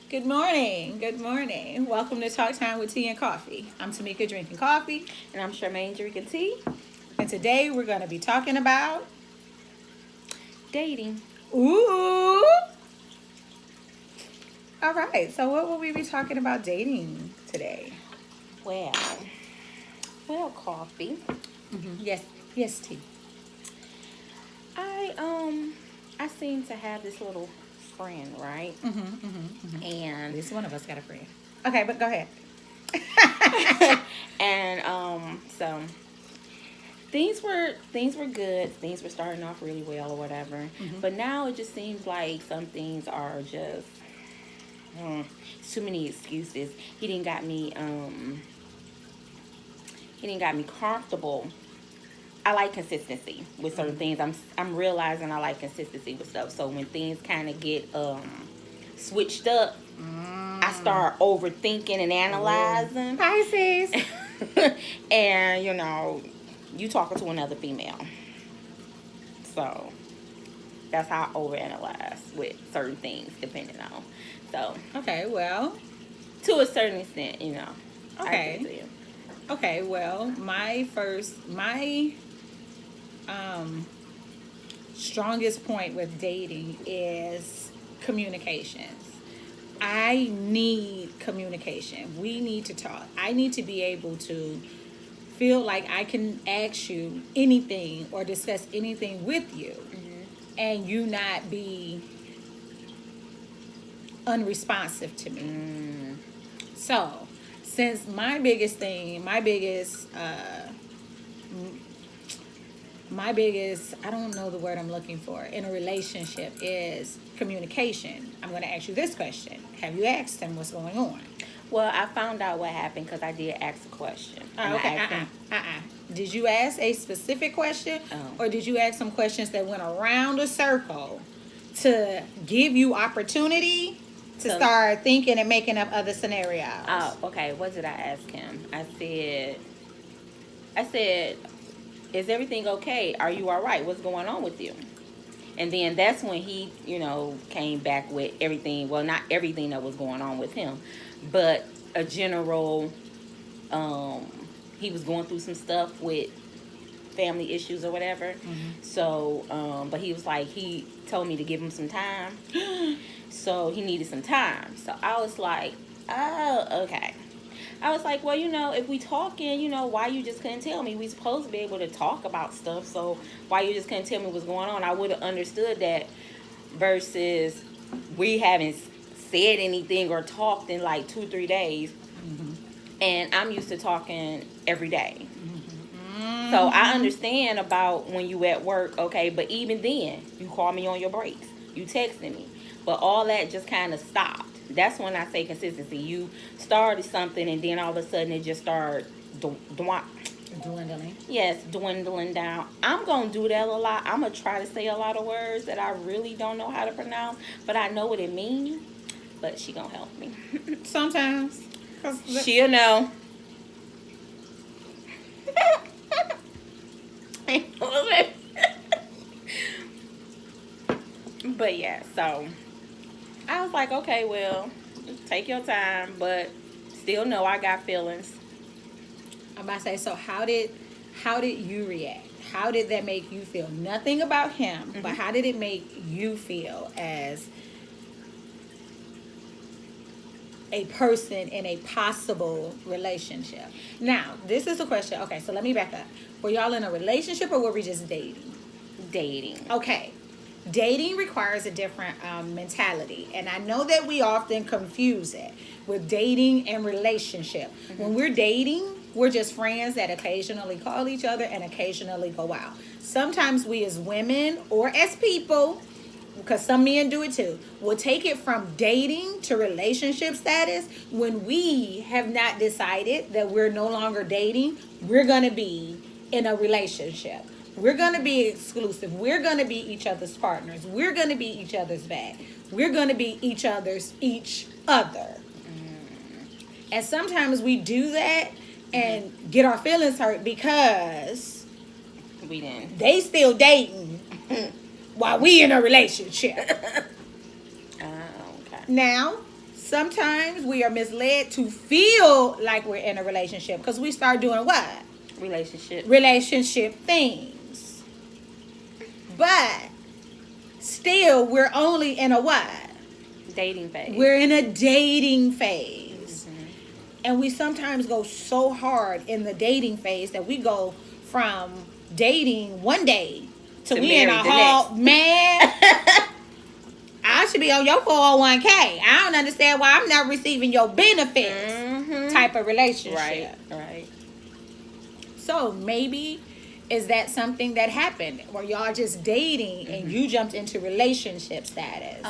Good morning. Good morning. Welcome to Talk Time with Tea and Coffee. I'm Tamika drinking coffee, And I'm Charmaine drinking tea. and today we're going to be talking about Dating. ooh. All right. So what will we be talking about dating today? Well, well, coffee. Yes. Yes, tea. I I seem to have this little friend, right? And At least one of us got a friend. Okay, but go ahead. so things were good. Things were starting off really well or whatever. But now it just seems like some things are just too many excuses. He didn't got me comfortable. I like consistency with certain things. I'm realizing I like consistency with stuff. So when things kind of get switched up, I start overthinking and analyzing. Pisces. And you talking to another female. So that's how I overanalyze with certain things depending on. So Okay, well. to a certain extent, I agree with Okay. you. Okay, well, my um strongest point with dating is communications. I need communication. We need to talk. I need to be able to feel like I can ask you anything or discuss anything with you and you not be unresponsive to me. So, since my biggest I don't know the word I'm looking for in a relationship is communication. I'm going to ask you this question. Have you asked him what's going on? Well, I found out what happened because I did ask a question. And I Okay, asked him, did you ask a specific question Oh. or did you ask some questions that went around a circle to give you opportunity to So- start thinking and making up other scenarios? oh, okay, what did I ask him? I said, is everything okay? Are you all right? What's going on with you? And then that's when he, came back with everything. Well, not everything that was going on with him, but a general, um, he was going through some stuff with family issues or whatever. So, but he was like, he told me to give him some time. So he needed some time. So I was like, oh, okay. I was like, well, if we talking, why you just couldn't tell me? We supposed to be able to talk about stuff. So why you just couldn't tell me what's going on? I would have understood that versus we haven't said anything or talked in like 2 3 days. And I'm used to talking every day. So I understand about when you at work, okay, but even then, you call me on your breaks. You texting me. But all that just kind of stopped. That's when I say consistency. You started something and then all of a sudden it just started Dwindling. dwindling down. I'm going to do that a lot. I'm going to try to say a lot of words that I really don't know how to pronounce, but I know what it means. But she going to help me. Sometimes. 'Cause She'll know. But yeah, so I was like, okay, well, take your time, but still know I got feelings. I'm about to say, so how did you react? How did that make you feel? Nothing about him, but how did it make you feel as a person in a possible relationship? Now, this is a question. Okay, so let me back up. Were y'all in a relationship or were we just dating? Dating. Okay. Dating requires a different mentality. And I know that we often confuse it with dating and relationship. When we're dating, we're just friends that occasionally call each other and occasionally go out. Sometimes we as women or as people, because some men do it too, will take it from dating to relationship status when we have not decided that we're no longer dating, we're going to be in a relationship. We're going to be exclusive. We're going to be each other's partners. We're going to be each other's back. We're going to be each other. And sometimes we do that and get our feelings hurt because We didn't. they still dating while we in a relationship. Oh, okay. Now, sometimes we are misled to feel like we're in a relationship because we start doing what? Relationship things. But still, we're only in a what? Dating phase. We're in a dating phase. And we sometimes go so hard in the dating phase that we go from dating one day to we in a whole man. I should be on your 401k. I don't understand why I'm not receiving your benefits type of relationship. Right. So maybe is that something that happened where y'all just dating and you jumped into relationship status?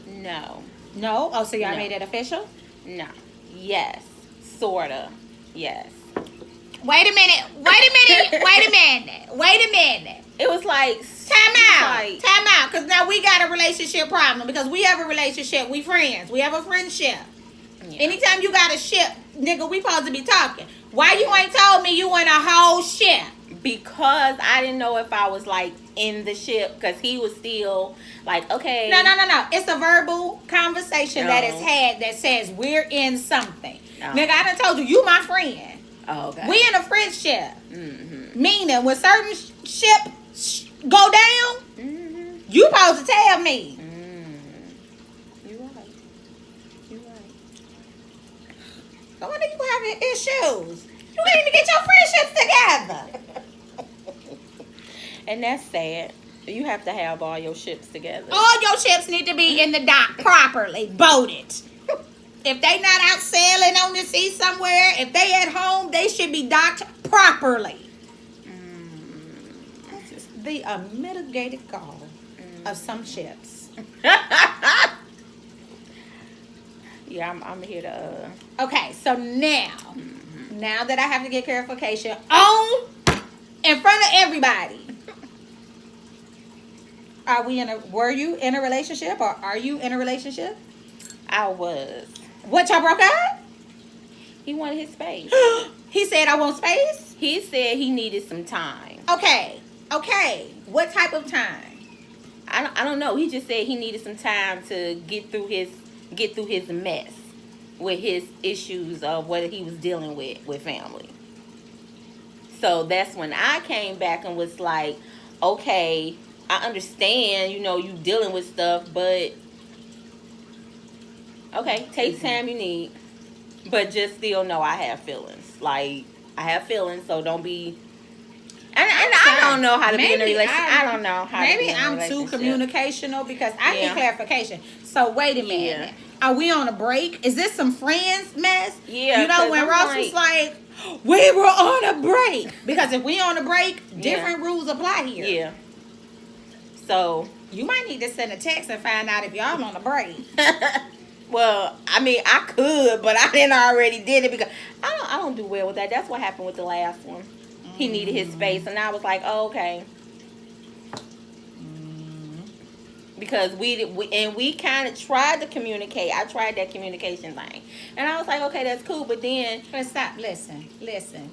No. No? Oh, so y'all No. made it official? No. Yes. Sorta. Yes. Wait a minute. It was like Time out. Because now we got a relationship problem. Because we have a relationship. We friends. We have a friendship. Yeah. Anytime you got a ship, nigga, we supposed to be talking. Why you ain't told me you in a whole ship? Because I didn't know if I was like in the ship, because he was still like, okay. No. It's a verbal conversation that is had that says we're in something. No. Nigga, I done told you my friend. Oh, okay. We in a friendship. Meaning when certain ship go down, you supposed to tell me. You're right. No wonder you having issues. You can't even get your friendships together. And that's sad. You have to have all your ships together. All your ships need to be in the dock properly, boated. If they not out sailing on the sea somewhere, if they at home, they should be docked properly. This is the unmitigated gall of some ships. Yeah, I'm here to. Okay, so now that I have to get clarification on in front of everybody. Were you in a relationship or are you in a relationship? I was. What, y'all broke up? He wanted his space. He said, I want space? He said he needed some time. Okay. What type of time? I don't know. He just said he needed some time to get through his mess with his issues of what he was dealing with family. So that's when I came back and was like, okay, I understand, you dealing with stuff, but okay, take the time you need. But just still know I have feelings. Like, I have feelings, so don't be. And I don't know how to be in a relationship. I don't know how to be in a relationship. Maybe I'm too communicational because I need clarification. So wait a minute. Yeah. Are we on a break? Is this some friends mess? Yeah. When Ross was like, we were on a break. Because if we on a break, different rules apply here. Yeah. So you might need to send a text and find out if y'all on a break. Well, I mean, I could, but I didn't already did it because I don't do well with that. That's what happened with the last one. He needed his space, and I was like, oh, okay. Because we kind of tried to communicate. I tried that communication thing, and I was like, okay, that's cool. But then let's stop. Listen.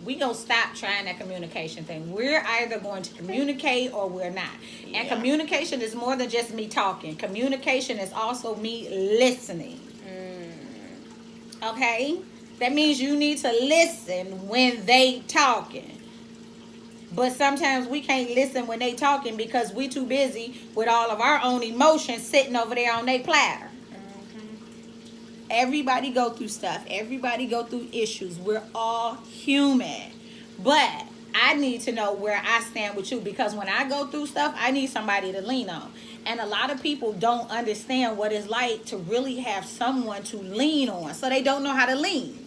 We gonna stop trying that communication thing. We're either going to communicate or we're not. Yeah. And communication is more than just me talking. Communication is also me listening. Okay, that means you need to listen when they talking. But sometimes we can't listen when they talking because we too busy with all of our own emotions sitting over there on their platter. Everybody go through stuff. Everybody go through issues. We're all human. But I need to know where I stand with you because when I go through stuff, I need somebody to lean on. And a lot of people don't understand what it's like to really have someone to lean on. So they don't know how to lean.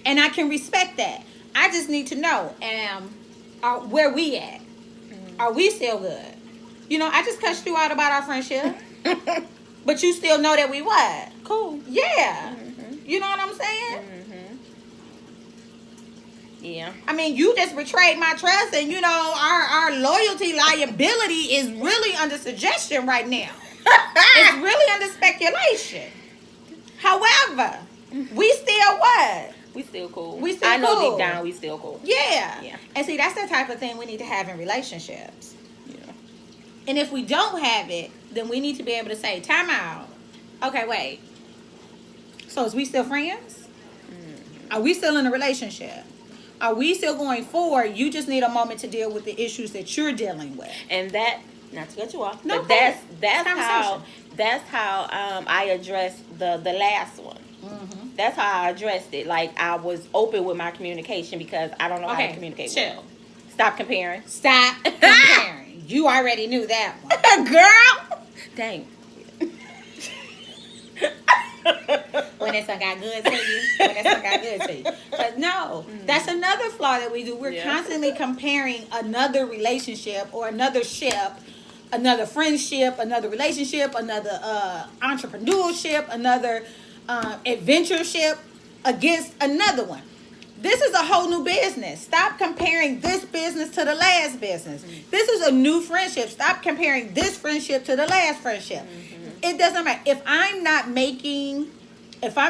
And I can respect that. I just need to know where we at. Are we still good? I just cussed you out about our friendship. But you still know that we what? Cool. Yeah. You know what I'm saying? Yeah. I mean, you just betrayed my trust, and our liability is really under suggestion right now. It's really under speculation. However, we still what? We still cool. I know deep down we still cool. Yeah. And see, that's the type of thing we need to have in relationships. Yeah. And if we don't have it, then we need to be able to say, time out. Okay, wait. So is we still friends? Are we still in a relationship? Are we still going forward? You just need a moment to deal with the issues that you're dealing with. And that, not to cut you off, No, but go ahead. that's how I addressed the last one. Mm-hmm. That's how I addressed it. Like, I was open with my communication because I don't know how to communicate. Chill. Well. Stop comparing. Stop comparing. You already knew that one. Girl. Dang. When that son got good to you. When that son got good to you. But no, that's another flaw that we do. We're constantly comparing another relationship or another ship, another friendship, another relationship, another entrepreneurship, another adventureship against another one. This is a whole new business. Stop comparing this business to the last business. This is a new friendship. Stop comparing this friendship to the last friendship. It doesn't matter. If I'm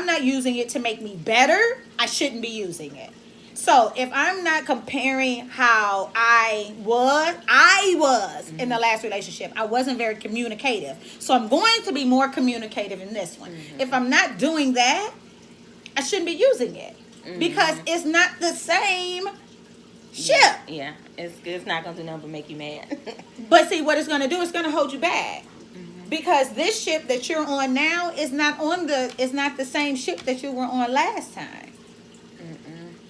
not using it to make me better, I shouldn't be using it. So if I'm not comparing how I was in the last relationship, I wasn't very communicative. So I'm going to be more communicative in this one. If I'm not doing that, I shouldn't be using it. Because it's not the same ship. Yeah, it's not gonna do nothing but make you mad. But see, what it's gonna do is gonna hold you back. Because this ship that you're on now is not the same ship that you were on last time.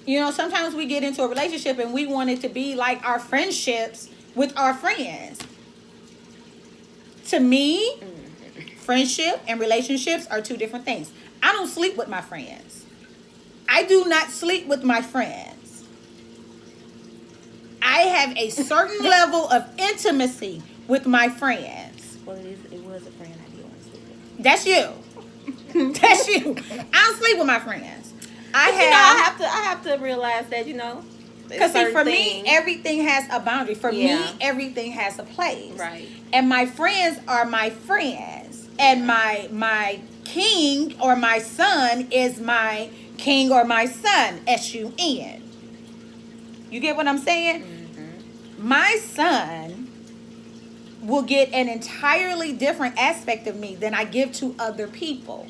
You know, sometimes we get into a relationship and we want it to be like our friendships with our friends. To me, friendship and relationships are two different things. I don't sleep with my friends. I do not sleep with my friends. I have a certain level of intimacy with my friends. Well, it was a friend I did want to sleep with. That's you. That's you. I don't sleep with my friends. I have to realize that, because see, for me, everything has a boundary. For me, everything has a place. Right. And my friends are my friends. And my king or my son is my king or my son. S-U-N. You get what I'm saying? My son will get an entirely different aspect of me than I give to other people.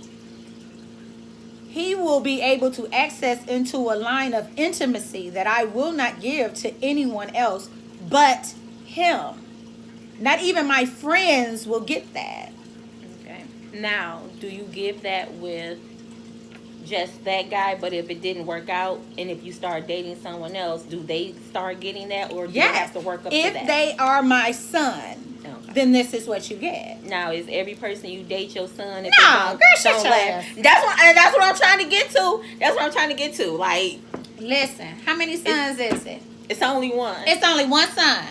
He will be able to access into a line of intimacy that I will not give to anyone else but him. Not even my friends will get that. Okay. Now, do you give that with just that guy, but if it didn't work out and if you start dating someone else, do they start getting that, or do you have to work up to that? If they are my son, then this is what you get. Now, is every person you date your son? If girl, shut your ass. That's what I'm trying to get to. That's what I'm trying to get to. Like, listen, how many sons is it? It's only one. It's only one son.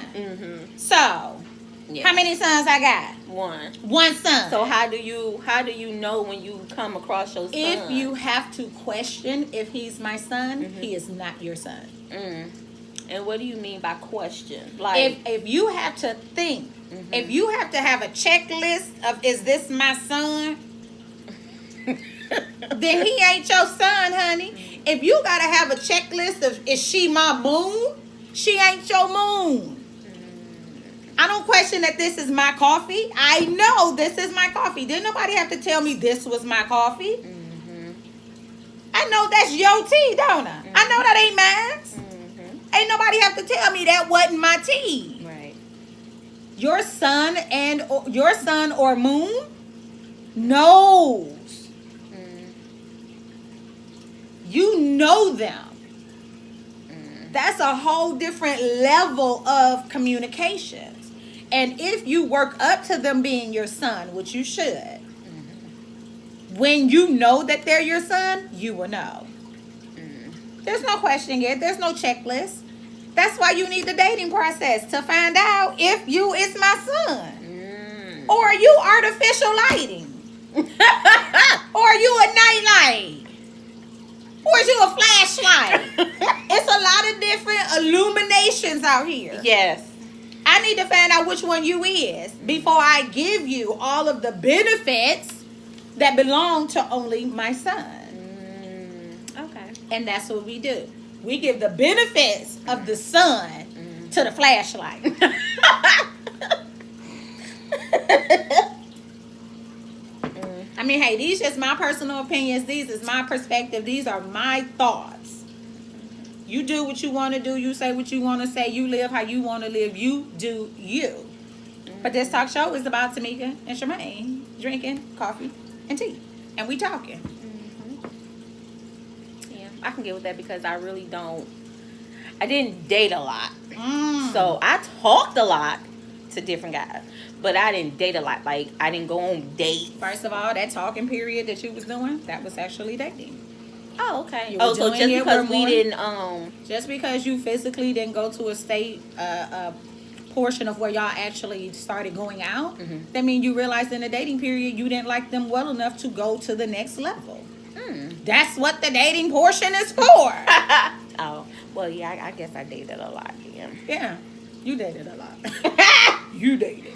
So, how many sons I got? One son. So how do you know when you come across your son? If you have to question if he's my son, he is not your son. And what do you mean by question? Like, if you have to think, if you have to have a checklist of is this my son, then he ain't your son, honey. If you gotta have a checklist of is she my moon, she ain't your moon. I don't question that this is my coffee. I know this is my coffee. Didn't nobody have to tell me this was my coffee. I know that's your tea, don't I? I know that ain't mine. Ain't nobody have to tell me that wasn't my tea. Right. Your son or moon knows. You know them. That's a whole different level of communications. And if you work up to them being your son, which you should, when you know that they're your son, you will know. There's no questioning it. There's no checklist. That's why you need the dating process to find out if you is my son. Or are you artificial lighting? Or are you a nightlight? Or is you a flashlight? It's a lot of different illuminations out here. Yes. I need to find out which one you is before I give you all of the benefits that belong to only my son. Okay. And that's what we do. We give the benefits of the sun to the flashlight. I mean, hey, these just my personal opinions. These is my perspective. These are my thoughts. You do what you want to do. You say what you want to say. You live how you want to live. You do you. But this talk show is about Tamika and Charmaine drinking coffee and tea. And we talking. Yeah, I can get with that because I didn't date a lot. Mm. So I talked a lot to different guys, but I didn't date a lot. Like, I didn't go on dates. First of all, that talking period that you was doing, that was actually dating. Oh, okay. You were Oh, so doing just it because where we more- didn't, Just because you physically didn't go to a state, portion of where y'all actually started going out, that means you realized in the dating period you didn't like them well enough to go to the next level. That's what the dating portion is for. oh, well, yeah, I guess I dated a lot then. Yeah, you dated a lot. You dated.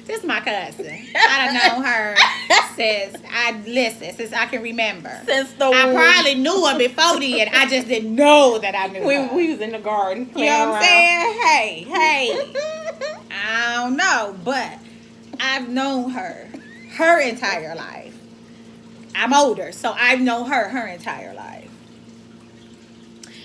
This is my cousin. I done known her since I can remember. Since the I probably knew her before then. I just didn't know that I knew her. we was in the garden You playing know what I'm around. saying? Hey. I don't know, but I've known her entire life. I'm older, so I've known her entire life.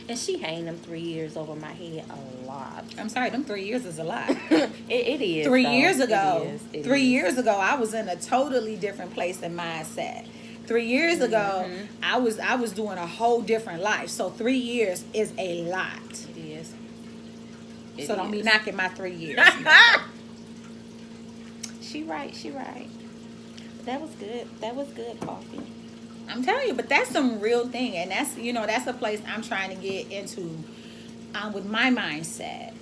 And she hanged them 3 years over my head a lot. I'm sorry, them 3 years is a lot. It is. 3 though. years ago, It 3 is. years ago, I was in a totally different place and mindset. 3 years ago, I was doing a whole different life. So 3 years is a lot. It is. So don't be knocking my 3 years. She right. That was good coffee. I'm telling you, but that's some real thing, and that's that's a place I'm trying to get into, with my mindset.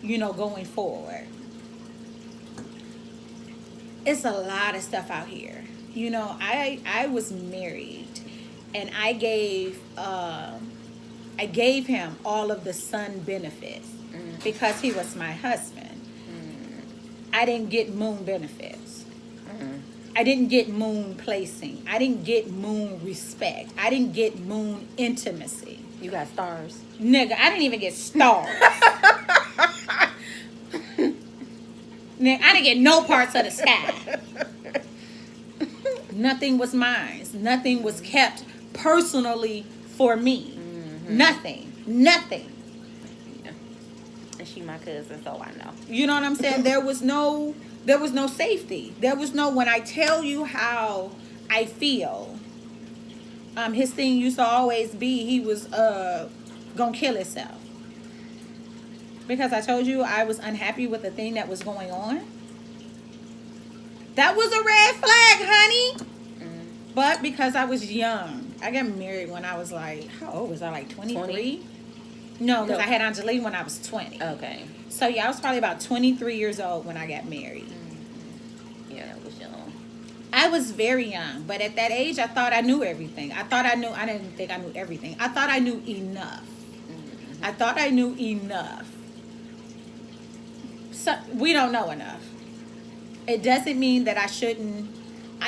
Going forward, it's a lot of stuff out here. I was married, and I gave him all of the son benefits because he was my husband. I didn't get moon benefits. I didn't get moon placing. I didn't get moon respect. I didn't get moon intimacy. You got stars. Nigga, I didn't even get stars. Nigga, I didn't get no parts of the sky. Nothing was mine. Nothing was kept personally for me. Nothing. Yeah. And she my cousin, so I know. You know what I'm saying? There was no safety. There was no, when I tell you how I feel, his thing used to always be he was gonna kill himself. Because I told you I was unhappy with the thing that was going on. That was a red flag, honey. But because I was young, I got married when I was like, how old was I? Like 23? No, because I had Angeline when I was 20. Okay. So yeah, I was probably about 23 years old when I got married. Yeah, that was young. I was very young, but at that age, I thought I knew everything. I didn't think I knew everything. I thought I knew enough. I thought I knew enough. So we don't know enough. It doesn't mean that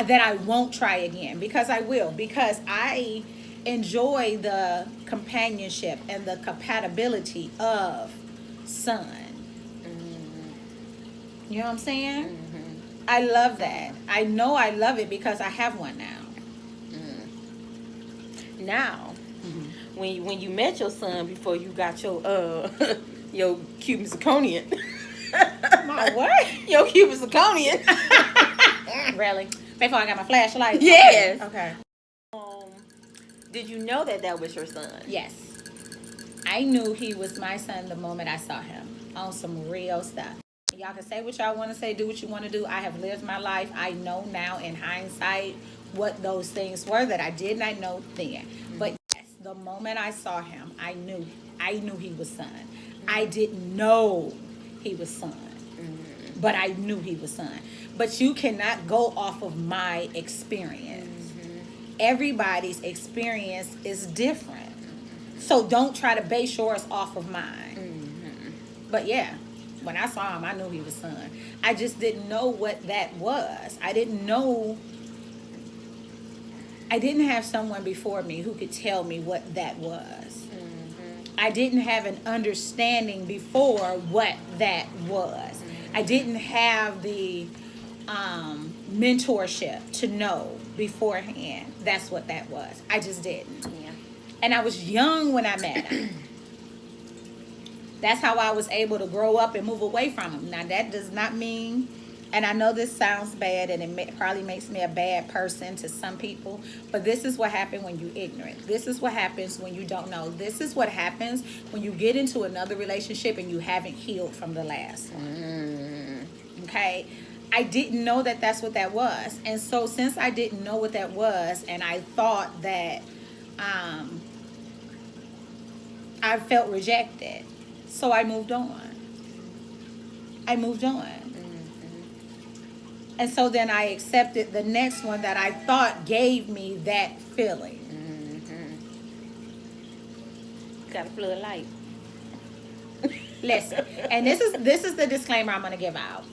that I won't try again, because I will, because I enjoy the companionship and the compatibility of son. You know what I'm saying? I love that. I know I love it because I have one now. Now, when you met your son before you got your your Cuban zirconian. My what? Your Cuban zirconian. Really? Before I got my flashlight? Yes. Okay. Did you know that was your son? Yes. I knew he was my son the moment I saw him on some real stuff. Y'all can say what y'all want to say, do what you want to do. I have lived my life. I know now in hindsight what those things were that I did not know then. But yes, the moment I saw him, I knew he was son. I didn't know he was son, but I knew he was son. But you cannot go off of my experience. Everybody's experience is different. So don't try to base yours off of mine. But yeah, when I saw him, I knew he was son. I just didn't know what that was. I didn't have someone before me who could tell me what that was. I didn't have an understanding before what that was. I didn't have the mentorship to know beforehand. That's what that was. I just didn't. Yeah. And I was young when I met him. That's how I was able to grow up and move away from him. Now, that does not mean, and I know this sounds bad and probably makes me a bad person to some people, but this is what happens when you're ignorant. This is what happens when you don't know. This is what happens when you get into another relationship and you haven't healed from the last one. Okay? I didn't know that that's what that was. And so since I didn't know what that was, and I thought that I felt rejected, so I moved on. And so then I accepted the next one that I thought gave me that feeling. Got a floodlight. Listen, and this is the disclaimer I'm going to give out.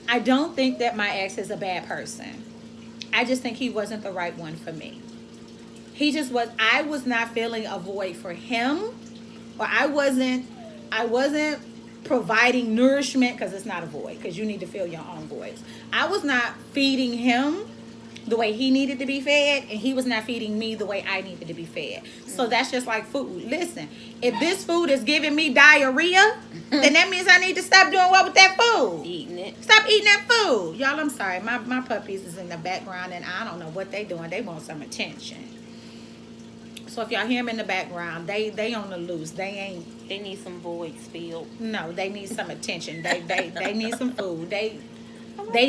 I don't think that my ex is a bad person. I just think he wasn't the right one for me. He just was. I was not feeling a void for him, or I wasn't providing nourishment, because it's not a void, because you need to fill your own voids. I was not feeding him the way he needed to be fed, and he was not feeding me the way I needed to be fed. So that's just like food. Listen, if this food is giving me diarrhea, then that means I need to stop doing what with that food? Eating it. Stop eating that food. Y'all, I'm sorry. My puppies is in the background, and I don't know what they doing. They want some attention. So if y'all hear them in the background, they on the loose. They need some voids filled. No, they need some attention. They need some food. They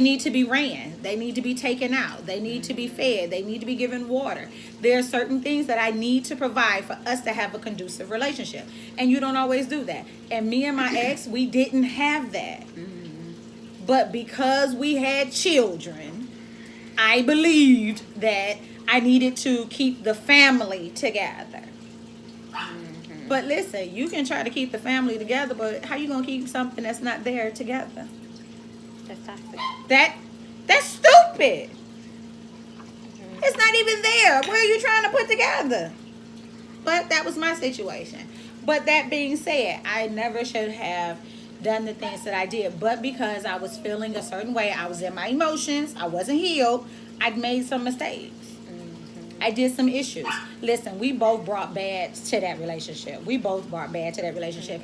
need to be ran. They need to be taken out. They need to be fed. They need to be given water. There are certain things that I need to provide for us to have a conducive relationship. And you don't always do that. And me and my ex, we didn't have that. But because we had children, I believed that I needed to keep the family together. But listen, you can try to keep the family together, but how you going to keep something that's not there together? That's toxic. That's stupid. It's not even there. What are you trying to put together? But that was my situation. But that being said, I never should have done the things that I did. But because I was feeling a certain way, I was in my emotions, I wasn't healed, I'd made some mistakes. I did some issues. Listen, we both brought bad to that relationship.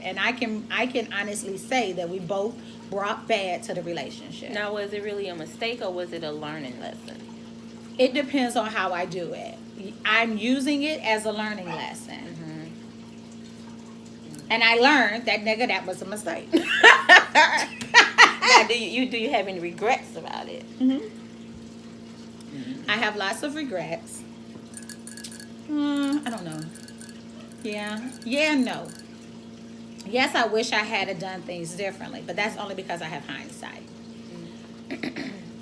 And I can honestly say that we both brought bad to the relationship. Now, was it really a mistake, or was it a learning lesson? It depends on how I do it. I'm using it as a learning lesson. And I learned that, nigga, that was a mistake. Now, do you have any regrets about it? I have lots of regrets. I don't know. Yeah, no. Yes, I wish I had done things differently, but that's only because I have hindsight.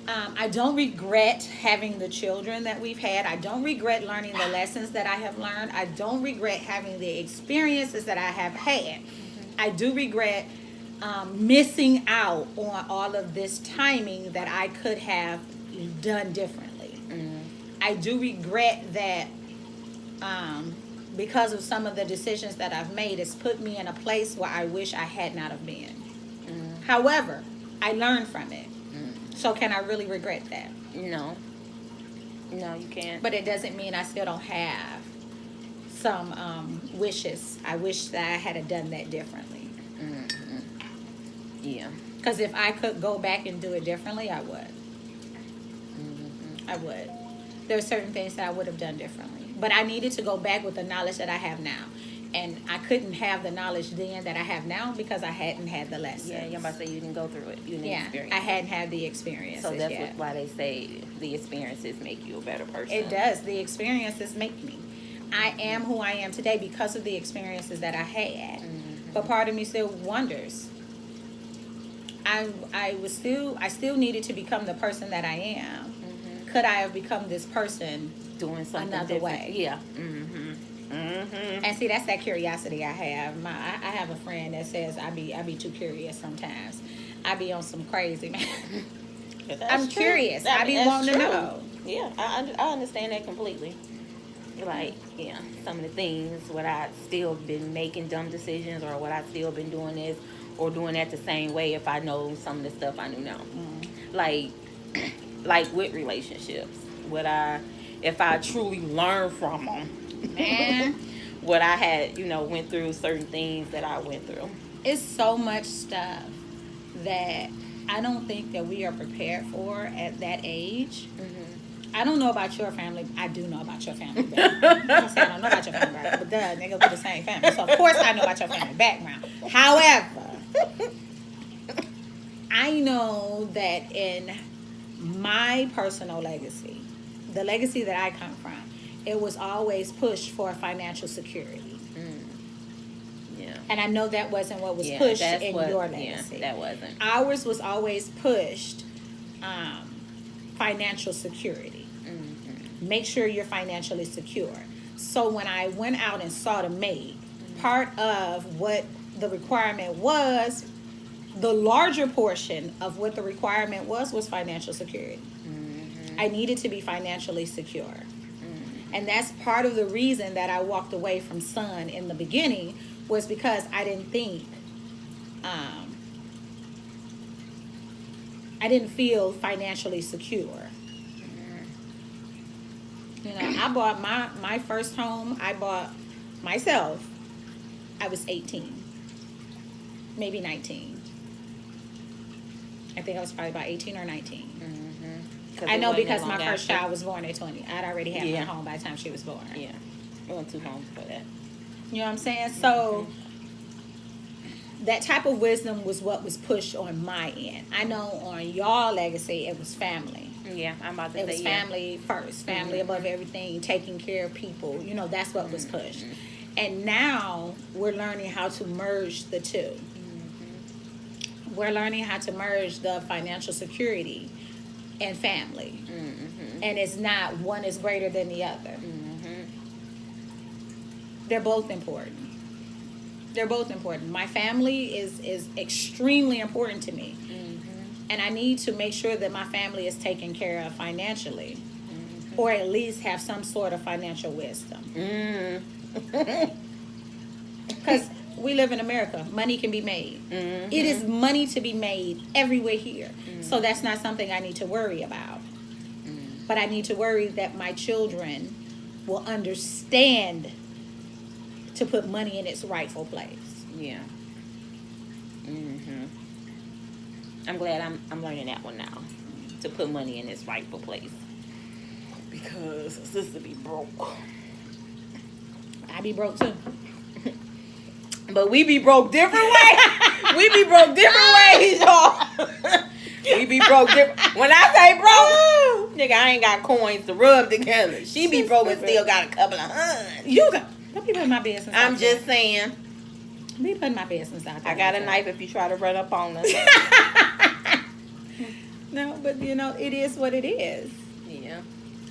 I don't regret having the children that we've had. I don't regret learning the lessons that I have learned. I don't regret having the experiences that I have had. I do regret missing out on all of this timing that I could have done differently. I do regret that because of some of the decisions that I've made, it's put me in a place where I wish I had not have been. However, I learned from it. So can I really regret that? No, you can't. But it doesn't mean I still don't have some wishes. I wish that I had done that differently. Yeah. Because if I could go back and do it differently, I would. I would. There are certain things that I would have done differently. But I needed to go back with the knowledge that I have now. And I couldn't have the knowledge then that I have now because I hadn't had the lessons. Yeah, you're about to say you didn't go through it. You didn't experience I hadn't had the experiences. So that's why they say the experiences make you a better person. It does. The experiences make me. I am who I am today because of the experiences that I had. But part of me still wonders. I still needed to become the person that I am. Could I have become this person doing something another different? way? Yeah. And see, that's that curiosity I have. I have a friend that says I be too curious sometimes. I be on some crazy, man. I'm curious. I be wanting to know. Yeah, I understand that completely. Like, yeah, some of the things, what I still been making dumb decisions, or what I still been doing this or doing that the same way if I know some of the stuff I knew now. Like, like with relationships, if I truly learn from them, Man, what I had, went through certain things that I went through. it's so much stuff that I don't think that we are prepared for at that age. I don't know about your family. I do know about your family background. I'm saying I don't know about your family background, but duh, nigga, we're the same family. So, of course, I know about your family background. However, I know that in my personal legacy, the legacy that I come from, it was always pushed for financial security. Yeah. And I know that wasn't what was pushed in your legacy. Yeah, that wasn't. Ours was always pushed financial security. Make sure you're financially secure. So when I went out and sought a mate, part of what the requirement was, the larger portion of what the requirement was financial security. I needed to be financially secure. And that's part of the reason that I walked away from Sun in the beginning, was because I didn't think, I didn't feel financially secure. I bought my first home, I bought myself, I was 18, maybe 19. I think I was probably about 18 or 19. I know because my first child was born at 20. I'd already had my home by the time she was born. Yeah. I went 2 homes for that. You know what I'm saying? So that type of wisdom was what was pushed on my end. I know on y'all legacy, it was family. Yeah, I'm about to say it was family first, family above everything, taking care of people. That's what was pushed. And now we're learning how to merge the two. We're learning how to merge the financial security and family. And it's not one is greater than the other. They're both important. They're both important. My family is extremely important to me. And I need to make sure that my family is taken care of financially. Or at least have some sort of financial wisdom. Because we live in America. Money can be made. It is money to be made everywhere here. So that's not something I need to worry about. But I need to worry that my children will understand to put money in its rightful place. Yeah. I'm glad I'm learning that one now. To put money in its rightful place. Because sister be broke. I be broke too. But we be broke different ways. We be broke different ways, y'all. We be broke different. When I say broke, nigga, I ain't got coins to rub together. She be broke and still got a couple of hundreds. Don't be putting my business I'm just saying. Be putting my business out there. I got a knife if you try to run up on us. No, but it is what it is. Yeah.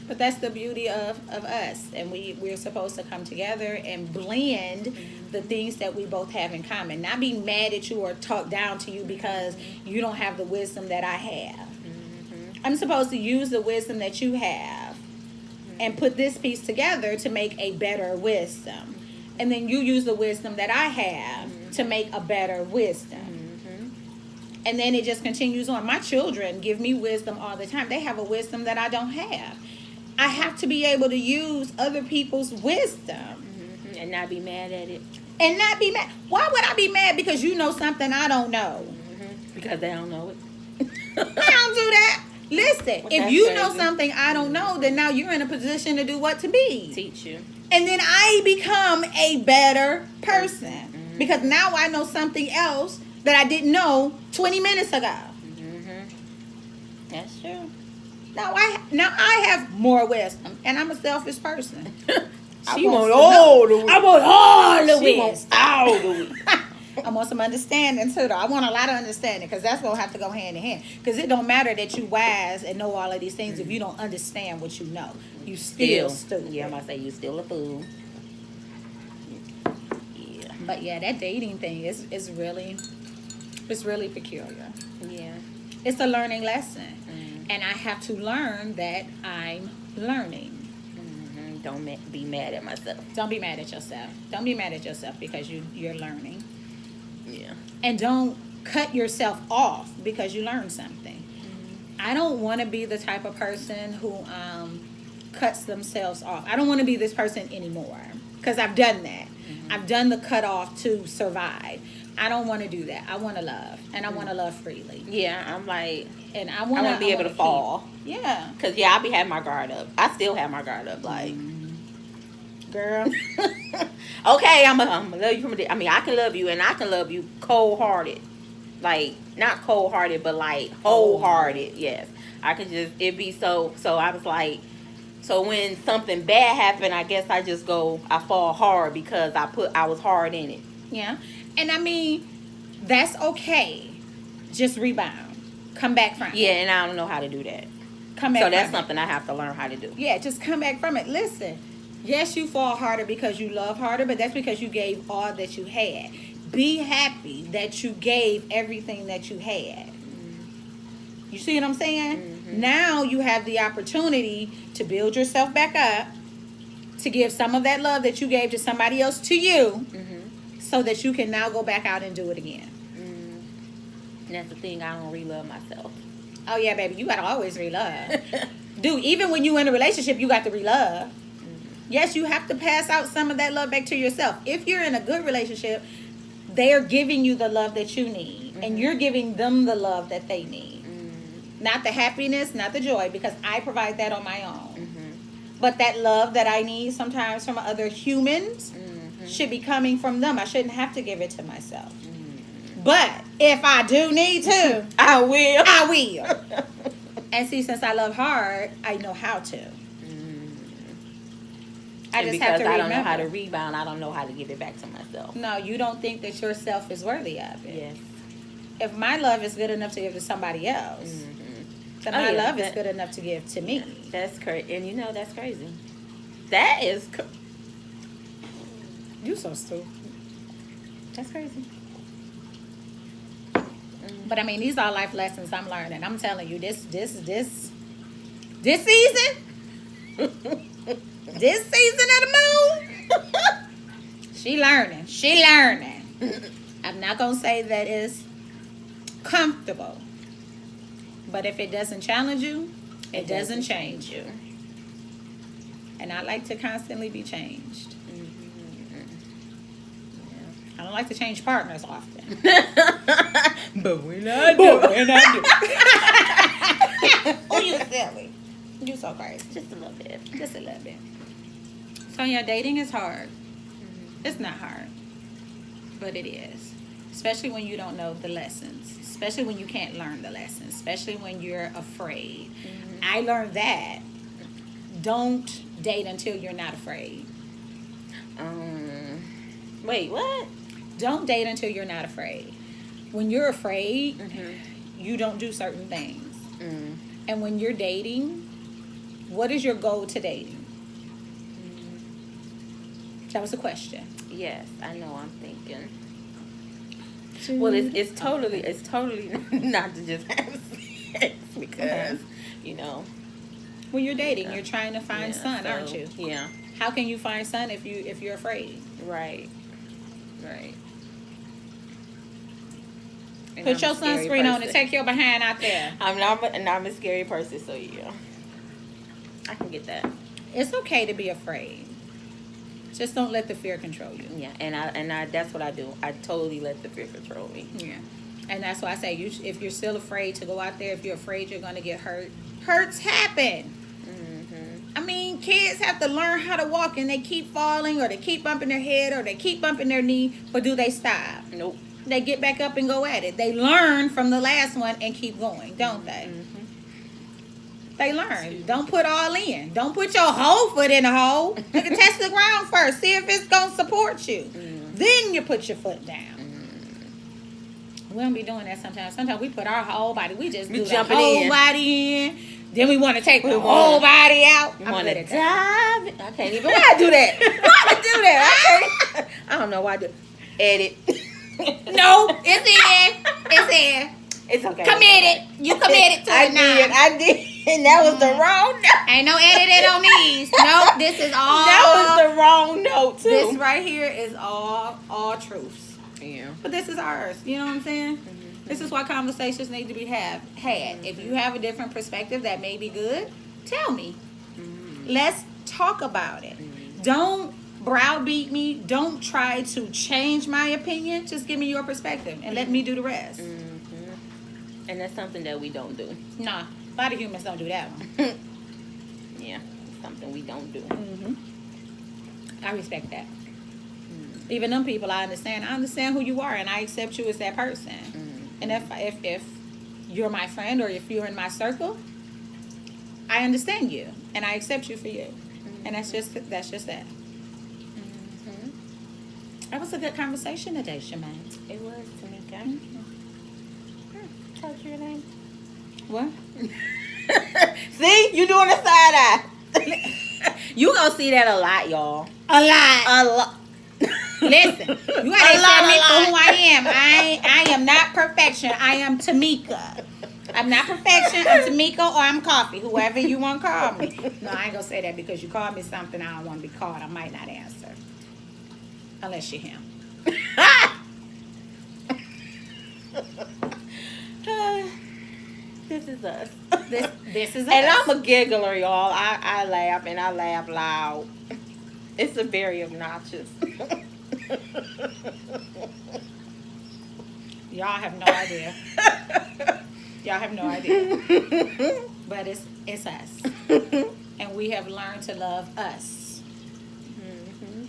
But that's the beauty of us. And we're supposed to come together and blend the things that we both have in common. Not be mad at you or talk down to you because you don't have the wisdom that I have. I'm supposed to use the wisdom that you have and put this piece together to make a better wisdom. And then you use the wisdom that I have to make a better wisdom. And then it just continues on. My children give me wisdom all the time. They have a wisdom that I don't have. I have to be able to use other people's wisdom. And not be mad at it. And not be mad. Why would I be mad because you know something I don't know? Because they don't know it. I don't do that. Listen, if you know something I don't know, then now you're in a position to do what? To be. Teach you. And then I become a better person. Because now I know something else that I didn't know 20 minutes ago. That's true. Now I have more wisdom, and I'm a selfish person. She want all the wisdom. I want all the She wisdom. wants all the wisdom. I want some understanding too, though. I want a lot of understanding because that's gonna have to go hand in hand. Because it don't matter that you wise and know all of these things if you don't understand what you know. You still stupid. Yeah, I'm gonna say you still a fool. Yeah. But yeah, that dating thing is really peculiar. Yeah. It's a learning lesson, and I have to learn that I'm learning. Don't be mad at myself. Don't be mad at yourself. Don't be mad at yourself because you're learning. Yeah. And don't cut yourself off because you learned something. I don't want to be the type of person who cuts themselves off. I don't want to be this person anymore because I've done that. I've done the cut off to survive. I don't want to do that. I want to love, and I want to love freely. Yeah, I'm like, And I I want want to be able to fall. Yeah, Cause yeah, I be having my guard up. I still have my guard up. Like, girl. okay, I'm gonna love you from the. I mean, I can love you, and I can love you cold hearted. Like, not cold hearted, but like wholehearted. Yes, I could just. It be so. So I was like, so when something bad happened, I guess I just go. I fall hard because I was hard in it. Yeah. And I mean, that's okay. Just rebound. Come back from it. Yeah, and I don't know how to do that. Come back So that's from it. something I have to learn how to do. Yeah, just come back from it. Listen, yes, you fall harder because you love harder, but that's because you gave all that you had. Be happy that you gave everything that you had. You see what I'm saying? Now you have the opportunity to build yourself back up, to give some of that love that you gave to somebody else to you, so that you can now go back out and do it again. And that's the thing, I don't re-love myself. Oh yeah, baby, you gotta always relove. Dude, even when you in a relationship, you got to relove. Yes, you have to pass out some of that love back to yourself. If you're in a good relationship, they're giving you the love that you need, and you're giving them the love that they need. Not the happiness, not the joy, because I provide that on my own. But that love that I need sometimes from other humans should be coming from them. I shouldn't have to give it to myself. But if I do need to, I will. I will. And see, since I love hard, I know how to. I And just because have to I remember. don't know how to rebound, I don't know how to give it back to myself. No, you don't think that yourself is worthy of it. Yes. If my love is good enough to give to somebody else, then Oh, my yeah, love is that- good enough to give to me. That's crazy. And you know, that's crazy. That is, You so stupid. that's crazy. But I mean, these are life lessons I'm learning. I'm telling you, this season, this season of the moon, she learning. I'm not gonna say that it's comfortable, but if it doesn't challenge you, it doesn't change you. And I like to constantly be changed. I don't like to change partners often. But when I Oh, you silly. You so crazy. just a little bit. Just a little bit. So yeah, dating is hard. It's not hard, but it is. Especially when you don't know the lessons. Especially when you can't learn the lessons. Especially when you're afraid. I learned that. Don't date until you're not afraid. Wait, what? Don't date until you're not afraid. When you're afraid, you don't do certain things. And when you're dating, what is your goal to dating? That was the question. Yes, I know. I'm thinking. Well, it's totally not to just have sex because you know. When you're dating, you're trying to find yeah, sun, so, aren't you? Yeah. How can you find sun if you're afraid? Right. Right. And Put I'm your a scary sunscreen on and person. take your behind out there. I'm a scary person, so yeah. I can get that. It's okay to be afraid. Just don't let the fear control you. Yeah, and I that's what I do. I totally let the fear control me. Yeah. And that's why I say, if you're still afraid to go out there, if you're afraid you're going to get hurt, hurts happen. I mean, kids have to learn how to walk and they keep falling or they keep bumping their head or they keep bumping their knee, but do they stop? Nope. They get back up and go at it. They learn from the last one and keep going, don't they? They learn. Don't put all in. Don't put your whole foot in the hole. You can test the ground first. See if it's going to support you. Then you put your foot down. We don't be doing that sometimes. Sometimes we put our whole body. We just do the jumping whole in. body in. Then we want to take the want- whole body out. You I'm want good to at that. dive? I can't even. Why I do that? Why I do that? I can't. I don't know why I do. Edit. No, it's in. It's in. It's okay. Committed. You committed to I it now. I did. And that was the wrong note. Ain't no editing on these. Nope, this is all. That was the wrong note too. This right here is all truths. Yeah. But this is ours. You know what I'm saying? This is why conversations need to be had. If you have a different perspective that may be good, tell me. Let's talk about it. Don't browbeat me. Don't try to change my opinion. Just give me your perspective and let me do the rest. And that's something that we don't do. Nah, a lot of humans don't do that one. Yeah, it's something we don't do. I respect that. Even them people, I understand. I understand who you are, and I accept you as that person. And if you're my friend or if you're in my circle, I understand you and I accept you for you. And that's just that. That was a good conversation today, Shemaine. It was, Tamika. Told you your name. What? See, you doing the side eye. You gonna see that a lot, y'all. A lot. A lot. Listen, you gotta accept me for who I am. I am not perfection. I am Tamika. I'm not perfection. I'm Tamika or I'm Coffee. Whoever you want to call me. No, I ain't gonna say that because you called me something I don't want to be called. I might not answer. Unless you're him. This is us. This is us. And I'm a giggler, y'all. I laugh and I laugh loud. It's a very obnoxious. Y'all have no idea. Y'all have no idea. But it's us. And we have learned to love us.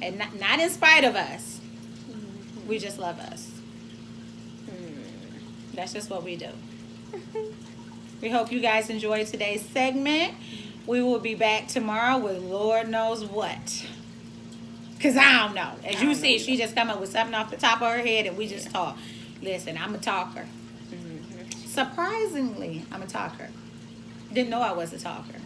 And not in spite of us. We just love us. That's just what we do. We hope you guys enjoyed today's segment. We will be back tomorrow with Lord knows what. Because I don't know. As you see, she just come up with something off the top of her head and we just talk. Listen, I'm a talker. Surprisingly, I'm a talker. Didn't know I was a talker.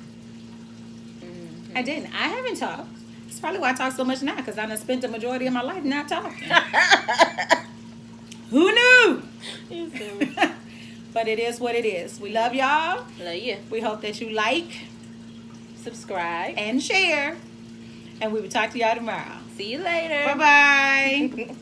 I didn't. I haven't talked. It's probably why I talk so much now, because I done spent the majority of my life not talking. Who knew? But it is what it is. We love y'all. Love you. We hope that you like, Subscribe. and share. And we will talk to y'all tomorrow. See you later. Bye-bye.